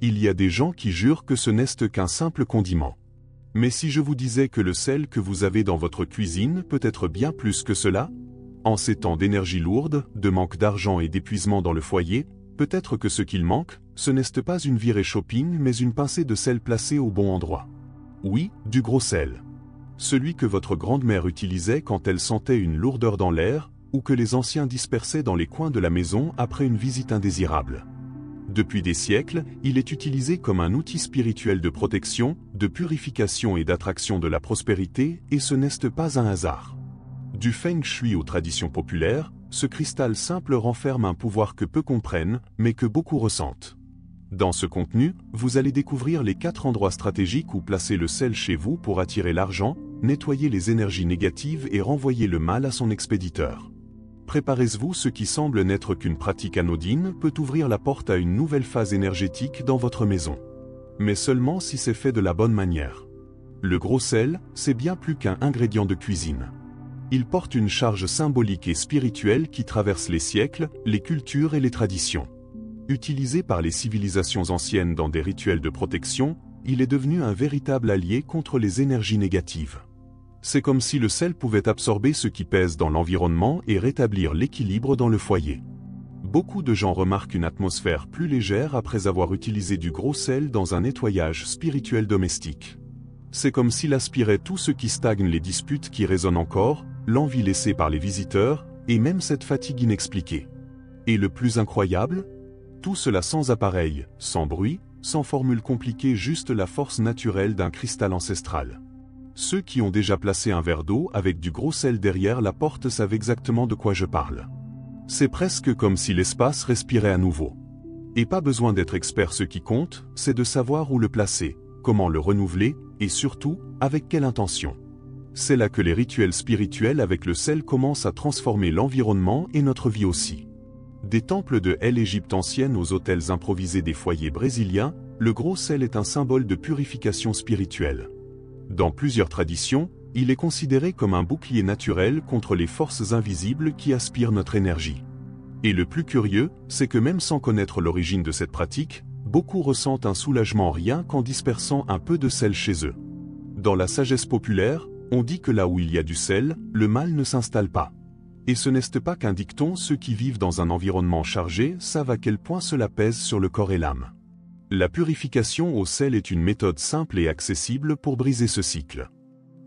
Il y a des gens qui jurent que ce n'est qu'un simple condiment. Mais si je vous disais que le sel que vous avez dans votre cuisine peut être bien plus que cela? En ces temps d'énergie lourde, de manque d'argent et d'épuisement dans le foyer, peut-être que ce qu'il manque, ce n'est pas une virée shopping mais une pincée de sel placée au bon endroit. Oui, du gros sel. Celui que votre grand-mère utilisait quand elle sentait une lourdeur dans l'air, ou que les anciens dispersaient dans les coins de la maison après une visite indésirable. Depuis des siècles, il est utilisé comme un outil spirituel de protection, de purification et d'attraction de la prospérité, et ce n'est pas un hasard. Du feng shui aux traditions populaires, ce cristal simple renferme un pouvoir que peu comprennent, mais que beaucoup ressentent. Dans ce contenu, vous allez découvrir les 4 endroits stratégiques où placer le sel chez vous pour attirer l'argent, nettoyer les énergies négatives et renvoyer le mal à son expéditeur. Préparez-vous, ce qui semble n'être qu'une pratique anodine peut ouvrir la porte à une nouvelle phase énergétique dans votre maison. Mais seulement si c'est fait de la bonne manière. Le gros sel, c'est bien plus qu'un ingrédient de cuisine. Il porte une charge symbolique et spirituelle qui traverse les siècles, les cultures et les traditions. Utilisé par les civilisations anciennes dans des rituels de protection, il est devenu un véritable allié contre les énergies négatives. C'est comme si le sel pouvait absorber ce qui pèse dans l'environnement et rétablir l'équilibre dans le foyer. Beaucoup de gens remarquent une atmosphère plus légère après avoir utilisé du gros sel dans un nettoyage spirituel domestique. C'est comme s'il aspirait tout ce qui stagne, les disputes qui résonnent encore, l'envie laissée par les visiteurs, et même cette fatigue inexpliquée. Et le plus incroyable? Tout cela sans appareil, sans bruit, sans formule compliquée, juste la force naturelle d'un cristal ancestral. Ceux qui ont déjà placé un verre d'eau avec du gros sel derrière la porte savent exactement de quoi je parle. C'est presque comme si l'espace respirait à nouveau. Et pas besoin d'être expert, ce qui compte, c'est de savoir où le placer, comment le renouveler, et surtout, avec quelle intention. C'est là que les rituels spirituels avec le sel commencent à transformer l'environnement et notre vie aussi. Des temples de l'Égypte ancienne aux hôtels improvisés des foyers brésiliens, le gros sel est un symbole de purification spirituelle. Dans plusieurs traditions, il est considéré comme un bouclier naturel contre les forces invisibles qui aspirent notre énergie. Et le plus curieux, c'est que même sans connaître l'origine de cette pratique, beaucoup ressentent un soulagement rien qu'en dispersant un peu de sel chez eux. Dans la sagesse populaire, on dit que là où il y a du sel, le mal ne s'installe pas. Et ce n'est pas qu'un dicton, ceux qui vivent dans un environnement chargé savent à quel point cela pèse sur le corps et l'âme. La purification au sel est une méthode simple et accessible pour briser ce cycle.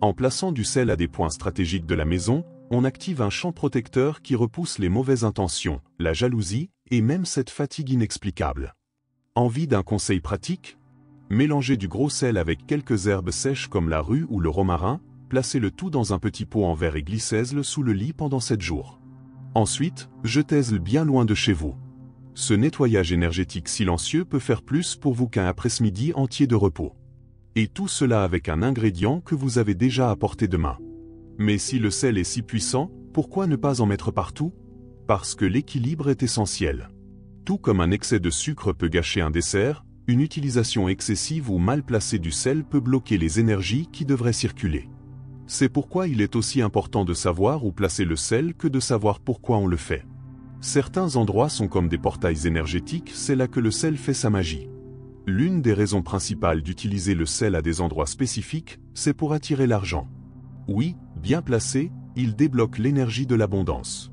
En plaçant du sel à des points stratégiques de la maison, on active un champ protecteur qui repousse les mauvaises intentions, la jalousie et même cette fatigue inexplicable. Envie d'un conseil pratique? Mélangez du gros sel avec quelques herbes sèches comme la rue ou le romarin, placez le tout dans un petit pot en verre et glissez-le sous le lit pendant 7 jours. Ensuite, jetez-le bien loin de chez vous. Ce nettoyage énergétique silencieux peut faire plus pour vous qu'un après-midi entier de repos. Et tout cela avec un ingrédient que vous avez déjà à portée de main. Mais si le sel est si puissant, pourquoi ne pas en mettre partout? Parce que l'équilibre est essentiel. Tout comme un excès de sucre peut gâcher un dessert, une utilisation excessive ou mal placée du sel peut bloquer les énergies qui devraient circuler. C'est pourquoi il est aussi important de savoir où placer le sel que de savoir pourquoi on le fait. Certains endroits sont comme des portails énergétiques, c'est là que le sel fait sa magie. L'une des raisons principales d'utiliser le sel à des endroits spécifiques, c'est pour attirer l'argent. Oui, bien placé, il débloque l'énergie de l'abondance.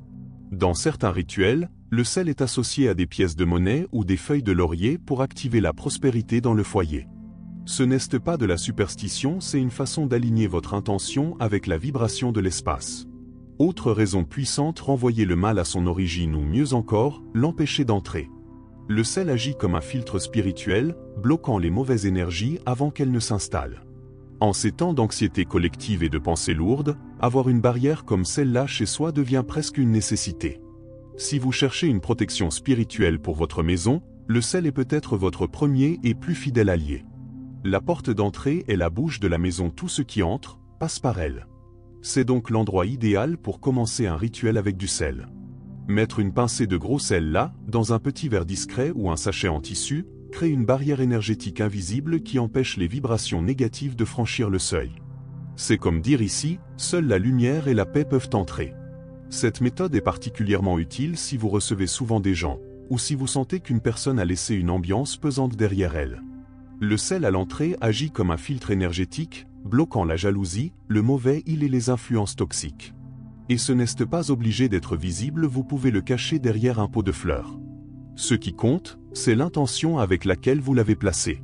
Dans certains rituels, le sel est associé à des pièces de monnaie ou des feuilles de laurier pour activer la prospérité dans le foyer. Ce n'est pas de la superstition, c'est une façon d'aligner votre intention avec la vibration de l'espace. Autre raison puissante, renvoyer le mal à son origine ou mieux encore, l'empêcher d'entrer. Le sel agit comme un filtre spirituel, bloquant les mauvaises énergies avant qu'elles ne s'installent. En ces temps d'anxiété collective et de pensées lourdes, avoir une barrière comme celle-là chez soi devient presque une nécessité. Si vous cherchez une protection spirituelle pour votre maison, le sel est peut-être votre premier et plus fidèle allié. La porte d'entrée est la bouche de la maison, tout ce qui entre, passe par elle. C'est donc l'endroit idéal pour commencer un rituel avec du sel. Mettre une pincée de gros sel là, dans un petit verre discret ou un sachet en tissu, crée une barrière énergétique invisible qui empêche les vibrations négatives de franchir le seuil. C'est comme dire ici, seule la lumière et la paix peuvent entrer. Cette méthode est particulièrement utile si vous recevez souvent des gens, ou si vous sentez qu'une personne a laissé une ambiance pesante derrière elle. Le sel à l'entrée agit comme un filtre énergétique, bloquant la jalousie, le mauvais et les influences toxiques. Et ce n'est pas obligé d'être visible, vous pouvez le cacher derrière un pot de fleurs. Ce qui compte, c'est l'intention avec laquelle vous l'avez placé.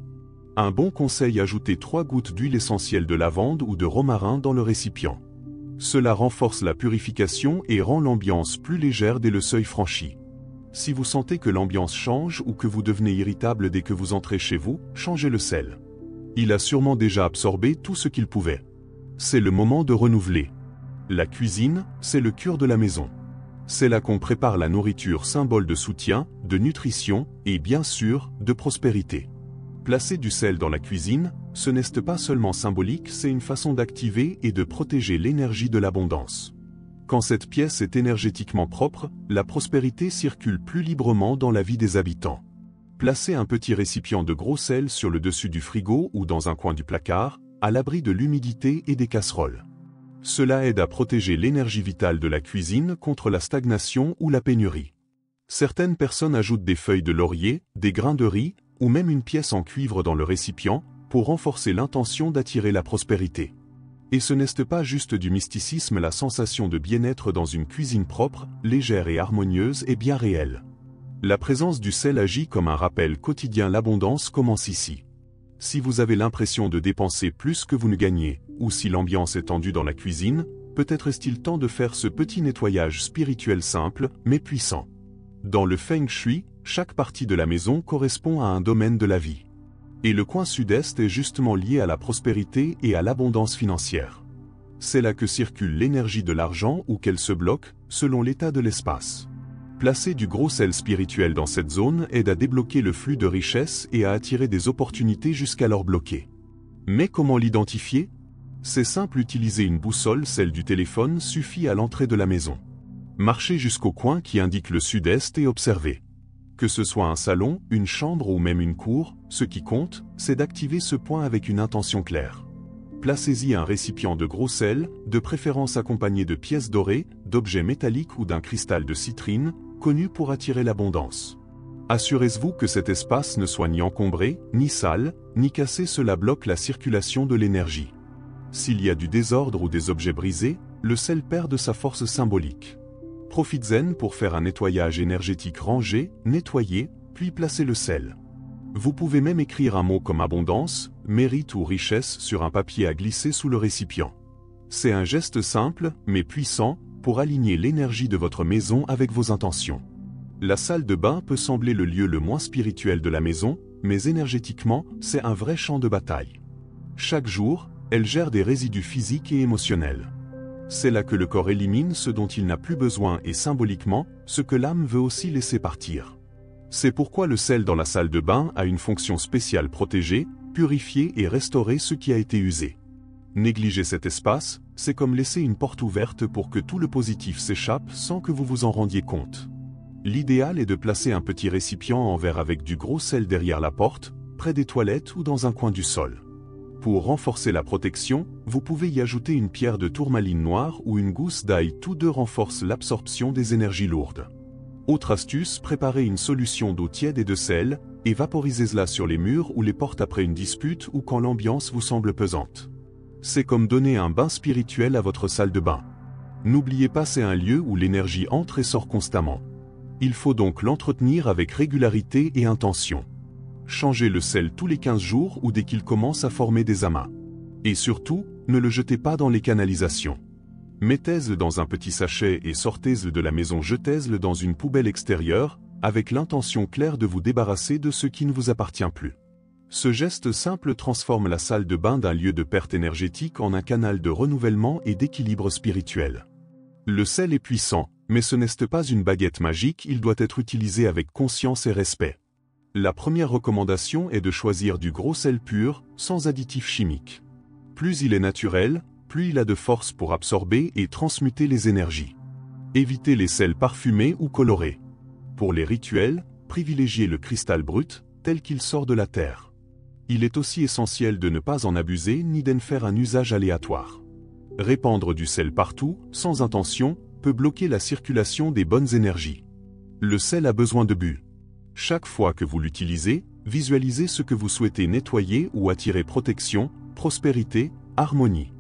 Un bon conseil: ajoutez 3 gouttes d'huile essentielle de lavande ou de romarin dans le récipient. Cela renforce la purification et rend l'ambiance plus légère dès le seuil franchi. Si vous sentez que l'ambiance change ou que vous devenez irritable dès que vous entrez chez vous, changez le sel. Il a sûrement déjà absorbé tout ce qu'il pouvait. C'est le moment de renouveler. La cuisine, c'est le cœur de la maison. C'est là qu'on prépare la nourriture, symbole de soutien, de nutrition et bien sûr, de prospérité. Placer du sel dans la cuisine, ce n'est pas seulement symbolique, c'est une façon d'activer et de protéger l'énergie de l'abondance. Quand cette pièce est énergétiquement propre, la prospérité circule plus librement dans la vie des habitants. Placez un petit récipient de gros sel sur le dessus du frigo ou dans un coin du placard, à l'abri de l'humidité et des casseroles. Cela aide à protéger l'énergie vitale de la cuisine contre la stagnation ou la pénurie. Certaines personnes ajoutent des feuilles de laurier, des grains de riz, ou même une pièce en cuivre dans le récipient, pour renforcer l'intention d'attirer la prospérité. Et ce n'est pas juste du mysticisme, la sensation de bien-être dans une cuisine propre, légère et harmonieuse est bien réelle. La présence du sel agit comme un rappel quotidien, l'abondance commence ici. Si vous avez l'impression de dépenser plus que vous ne gagnez, ou si l'ambiance est tendue dans la cuisine, peut-être est-il temps de faire ce petit nettoyage spirituel simple, mais puissant. Dans le Feng Shui, chaque partie de la maison correspond à un domaine de la vie. Et le coin sud-est est justement lié à la prospérité et à l'abondance financière. C'est là que circule l'énergie de l'argent ou qu'elle se bloque, selon l'état de l'espace. Placer du gros sel spirituel dans cette zone aide à débloquer le flux de richesse et à attirer des opportunités jusqu'alors bloquées. Mais comment l'identifier? C'est simple, utiliser une boussole, celle du téléphone, suffit à l'entrée de la maison. Marchez jusqu'au coin qui indique le sud-est et observez. Que ce soit un salon, une chambre ou même une cour, ce qui compte, c'est d'activer ce point avec une intention claire. Placez-y un récipient de gros sel, de préférence accompagné de pièces dorées, d'objets métalliques ou d'un cristal de citrine, connu pour attirer l'abondance. Assurez-vous que cet espace ne soit ni encombré, ni sale, ni cassé, cela bloque la circulation de l'énergie. S'il y a du désordre ou des objets brisés, le sel perd de sa force symbolique. Profitez-en pour faire un nettoyage énergétique, ranger, nettoyer, puis placer le sel. Vous pouvez même écrire un mot comme abondance, mérite ou richesse sur un papier à glisser sous le récipient. C'est un geste simple, mais puissant, pour aligner l'énergie de votre maison avec vos intentions. La salle de bain peut sembler le lieu le moins spirituel de la maison, mais énergétiquement, c'est un vrai champ de bataille. Chaque jour, elle gère des résidus physiques et émotionnels. C'est là que le corps élimine ce dont il n'a plus besoin et symboliquement, ce que l'âme veut aussi laisser partir. C'est pourquoi le sel dans la salle de bain a une fonction spéciale: protéger, purifier et restaurer ce qui a été usé. Négliger cet espace, c'est comme laisser une porte ouverte pour que tout le positif s'échappe sans que vous vous en rendiez compte. L'idéal est de placer un petit récipient en verre avec du gros sel derrière la porte, près des toilettes ou dans un coin du sol. Pour renforcer la protection, vous pouvez y ajouter une pierre de tourmaline noire ou une gousse d'ail, tous deux renforcent l'absorption des énergies lourdes. Autre astuce, préparez une solution d'eau tiède et de sel, et vaporisez-la sur les murs ou les portes après une dispute ou quand l'ambiance vous semble pesante. C'est comme donner un bain spirituel à votre salle de bain. N'oubliez pas, c'est un lieu où l'énergie entre et sort constamment. Il faut donc l'entretenir avec régularité et intention. Changez le sel tous les 15 jours ou dès qu'il commence à former des amas. Et surtout, ne le jetez pas dans les canalisations. Mettez-le dans un petit sachet et sortez-le de la maison, jetez-le dans une poubelle extérieure, avec l'intention claire de vous débarrasser de ce qui ne vous appartient plus. Ce geste simple transforme la salle de bain d'un lieu de perte énergétique en un canal de renouvellement et d'équilibre spirituel. Le sel est puissant, mais ce n'est pas une baguette magique, il doit être utilisé avec conscience et respect. La première recommandation est de choisir du gros sel pur, sans additifs chimiques. Plus il est naturel, plus il a de force pour absorber et transmuter les énergies. Évitez les sels parfumés ou colorés. Pour les rituels, privilégiez le cristal brut, tel qu'il sort de la terre. Il est aussi essentiel de ne pas en abuser ni d'en faire un usage aléatoire. Répandre du sel partout, sans intention, peut bloquer la circulation des bonnes énergies. Le sel a besoin de but. Chaque fois que vous l'utilisez, visualisez ce que vous souhaitez nettoyer ou attirer: protection, prospérité, harmonie.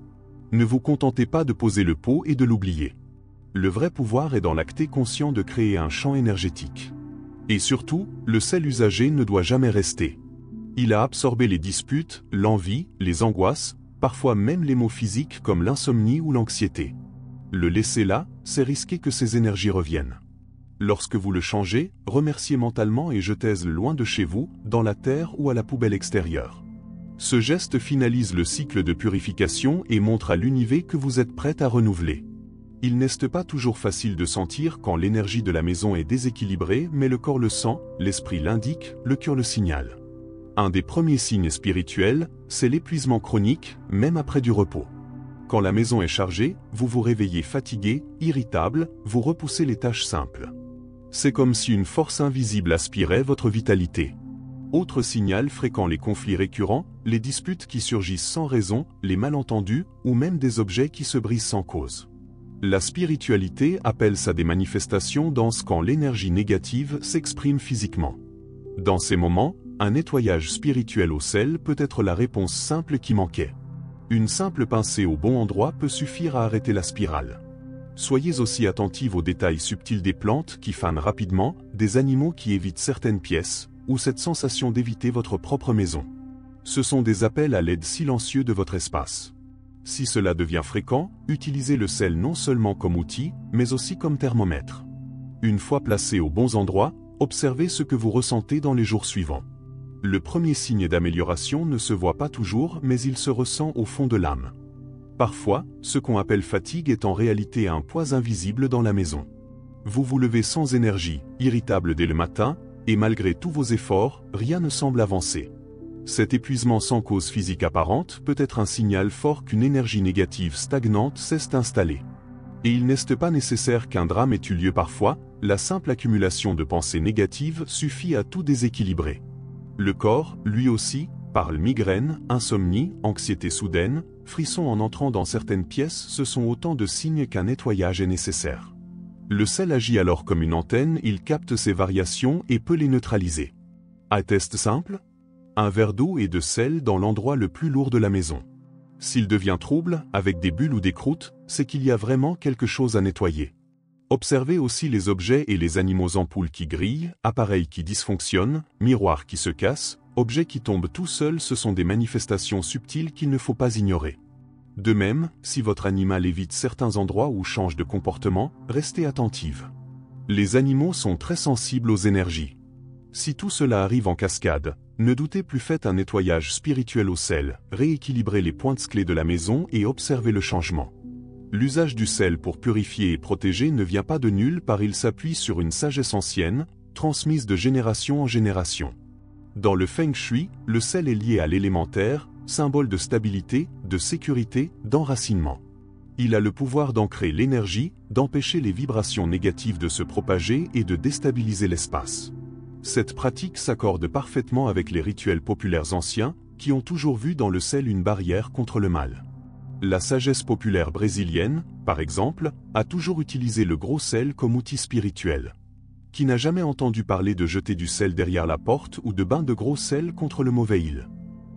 Ne vous contentez pas de poser le pot et de l'oublier. Le vrai pouvoir est dans l'acte conscient de créer un champ énergétique. Et surtout, le sel usagé ne doit jamais rester. Il a absorbé les disputes, l'envie, les angoisses, parfois même les maux physiques comme l'insomnie ou l'anxiété. Le laisser là, c'est risquer que ces énergies reviennent. Lorsque vous le changez, remerciez mentalement et jetez-le loin de chez vous, dans la terre ou à la poubelle extérieure. Ce geste finalise le cycle de purification et montre à l'univers que vous êtes prête à renouveler. Il n'est pas toujours facile de sentir quand l'énergie de la maison est déséquilibrée, mais le corps le sent, l'esprit l'indique, le cœur le signale. Un des premiers signes spirituels, c'est l'épuisement chronique, même après du repos. Quand la maison est chargée, vous vous réveillez fatigué, irritable, vous repoussez les tâches simples. C'est comme si une force invisible aspirait votre vitalité. Autre signal fréquent: les conflits récurrents, les disputes qui surgissent sans raison, les malentendus, ou même des objets qui se brisent sans cause. La spiritualité appelle ça des manifestations denses quand l'énergie négative s'exprime physiquement. Dans ces moments, un nettoyage spirituel au sel peut être la réponse simple qui manquait. Une simple pincée au bon endroit peut suffire à arrêter la spirale. Soyez aussi attentive aux détails subtils des plantes qui fanent rapidement, des animaux qui évitent certaines pièces, ou cette sensation d'éviter votre propre maison. Ce sont des appels à l'aide silencieux de votre espace. Si cela devient fréquent, utilisez le sel non seulement comme outil, mais aussi comme thermomètre. Une fois placé aux bons endroits, observez ce que vous ressentez dans les jours suivants. Le premier signe d'amélioration ne se voit pas toujours, mais il se ressent au fond de l'âme. Parfois, ce qu'on appelle fatigue est en réalité un poids invisible dans la maison. Vous vous levez sans énergie, irritable dès le matin, et malgré tous vos efforts, rien ne semble avancer. Cet épuisement sans cause physique apparente peut être un signal fort qu'une énergie négative stagnante s'est installée. Et il n'est pas nécessaire qu'un drame ait eu lieu parfois, la simple accumulation de pensées négatives suffit à tout déséquilibrer. Le corps, lui aussi, parle: migraine, insomnie, anxiété soudaine, frissons en entrant dans certaines pièces, ce sont autant de signes qu'un nettoyage est nécessaire. Le sel agit alors comme une antenne, il capte ces variations et peut les neutraliser. Un test simple: un verre d'eau et de sel dans l'endroit le plus lourd de la maison. S'il devient trouble, avec des bulles ou des croûtes, c'est qu'il y a vraiment quelque chose à nettoyer. Observez aussi les objets et les animaux: ampoules qui grillent, appareils qui dysfonctionnent, miroirs qui se cassent, objets qui tombent tout seuls, ce sont des manifestations subtiles qu'il ne faut pas ignorer. De même, si votre animal évite certains endroits ou change de comportement, restez attentive. Les animaux sont très sensibles aux énergies. Si tout cela arrive en cascade, ne doutez plus, faites un nettoyage spirituel au sel, rééquilibrez les points clés de la maison et observez le changement. L'usage du sel pour purifier et protéger ne vient pas de nulle part, il s'appuie sur une sagesse ancienne, transmise de génération en génération. Dans le Feng Shui, le sel est lié à l'élémentaire, symbole de stabilité, de sécurité, d'enracinement. Il a le pouvoir d'ancrer l'énergie, d'empêcher les vibrations négatives de se propager et de déstabiliser l'espace. Cette pratique s'accorde parfaitement avec les rituels populaires anciens, qui ont toujours vu dans le sel une barrière contre le mal. La sagesse populaire brésilienne, par exemple, a toujours utilisé le gros sel comme outil spirituel. Qui n'a jamais entendu parler de jeter du sel derrière la porte ou de bain de gros sel contre le mauvais œil?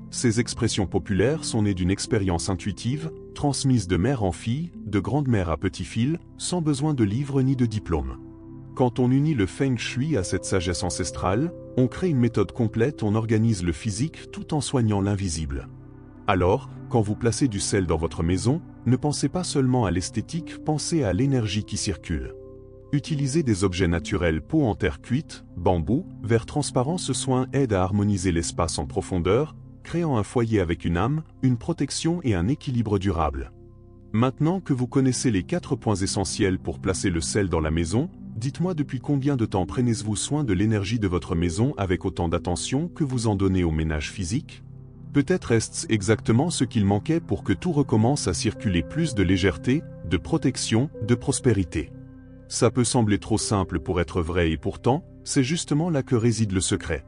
Ces expressions populaires sont nées d'une expérience intuitive, transmise de mère en fille, de grande-mère à petit-fils, sans besoin de livres ni de diplôme. Quand on unit le Feng Shui à cette sagesse ancestrale, on crée une méthode complète, on organise le physique tout en soignant l'invisible. Alors, quand vous placez du sel dans votre maison, ne pensez pas seulement à l'esthétique, pensez à l'énergie qui circule. Utilisez des objets naturels: peau en terre cuite, bambou, verre transparent. Ce soin aide à harmoniser l'espace en profondeur, créant un foyer avec une âme, une protection et un équilibre durable. Maintenant que vous connaissez les 4 points essentiels pour placer le sel dans la maison, dites-moi depuis combien de temps prenez-vous soin de l'énergie de votre maison avec autant d'attention que vous en donnez au ménage physique? Peut-être est-ce exactement ce qu'il manquait pour que tout recommence à circuler: plus de légèreté, de protection, de prospérité. Ça peut sembler trop simple pour être vrai et pourtant, c'est justement là que réside le secret.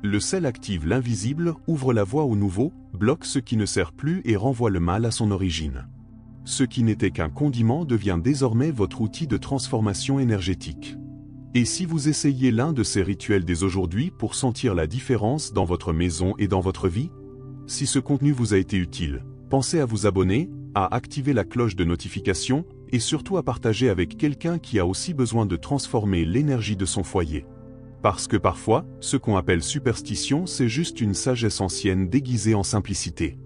Le sel active l'invisible, ouvre la voie au nouveau, bloque ce qui ne sert plus et renvoie le mal à son origine. Ce qui n'était qu'un condiment devient désormais votre outil de transformation énergétique. Et si vous essayez l'un de ces rituels dès aujourd'hui pour sentir la différence dans votre maison et dans votre vie? Si ce contenu vous a été utile, pensez à vous abonner, à activer la cloche de notification et surtout à partager avec quelqu'un qui a aussi besoin de transformer l'énergie de son foyer. Parce que parfois, ce qu'on appelle superstition, c'est juste une sagesse ancienne déguisée en simplicité.